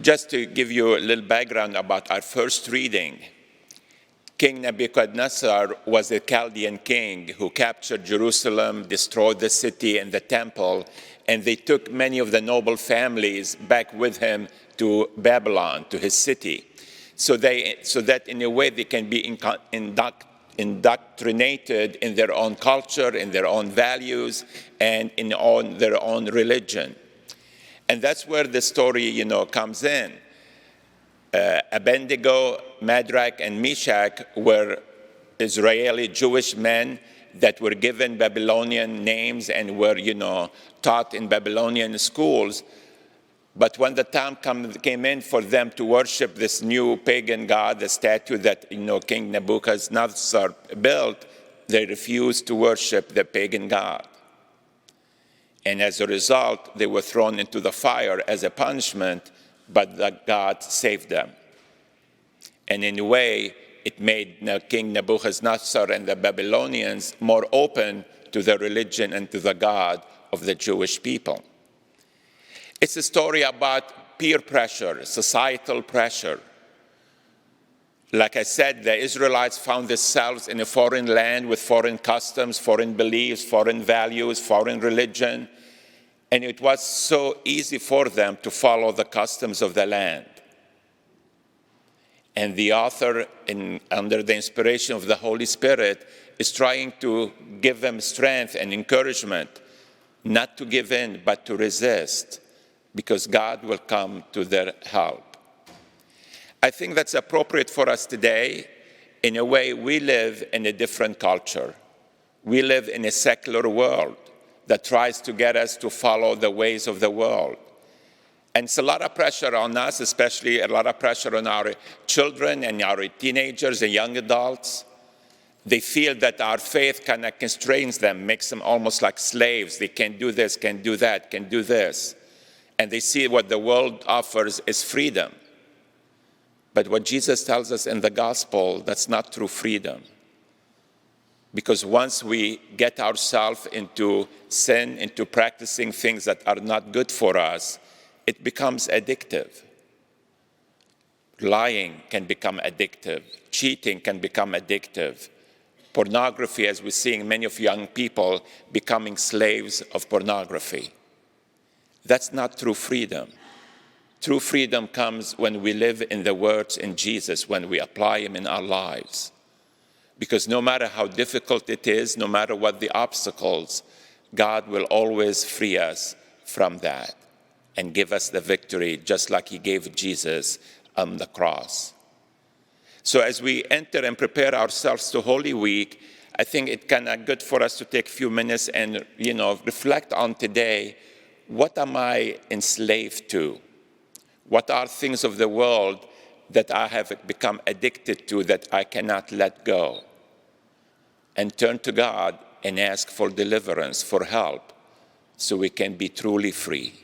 Just to give you a little background about our first reading, King Nebuchadnezzar was a Chaldean king who captured Jerusalem, destroyed the city and the temple, and they took many of the noble families back with him to Babylon, to his city, so that in a way they can be indoctrinated in their own culture, in their own values, and in their own religion. And that's where the story, comes in. Abednego, Shadrach, and Meshach were Israeli Jewish men that were given Babylonian names and were, taught in Babylonian schools. But when the time came in for them to worship this new pagan god, the statue that, King Nebuchadnezzar built, they refused to worship the pagan god. And as a result, they were thrown into the fire as a punishment, but God saved them. And in a way, it made King Nebuchadnezzar and the Babylonians more open to the religion and to the God of the Jewish people. It's a story about peer pressure, societal pressure. Like I said, the Israelites found themselves in a foreign land with foreign customs, foreign beliefs, foreign values, foreign religion, and it was so easy for them to follow the customs of the land. And the author, under the inspiration of the Holy Spirit, is trying to give them strength and encouragement, not to give in, but to resist, because God will come to their help. I think that's appropriate for us today. In a way, we live in a different culture. We live in a secular world that tries to get us to follow the ways of the world. And it's a lot of pressure on us, especially a lot of pressure on our children and our teenagers and young adults. They feel that our faith kind of constrains them, makes them almost like slaves. They can't do this, can't do that, can't do this. And they see what the world offers is freedom. But what Jesus tells us in the gospel, that's not true freedom. Because once we get ourselves into sin, into practicing things that are not good for us, it becomes addictive. Lying can become addictive. Cheating can become addictive. Pornography, as we're seeing many of young people becoming slaves of pornography. That's not true freedom. True freedom comes when we live in the words in Jesus, when we apply them in our lives. Because no matter how difficult it is, no matter what the obstacles, God will always free us from that and give us the victory, just like he gave Jesus on the cross. So as we enter and prepare ourselves to Holy Week, I think it's kind of good for us to take a few minutes and, reflect on today, what am I enslaved to? What are things of the world that I have become addicted to that I cannot let go? And turn to God and ask for deliverance, for help, so we can be truly free.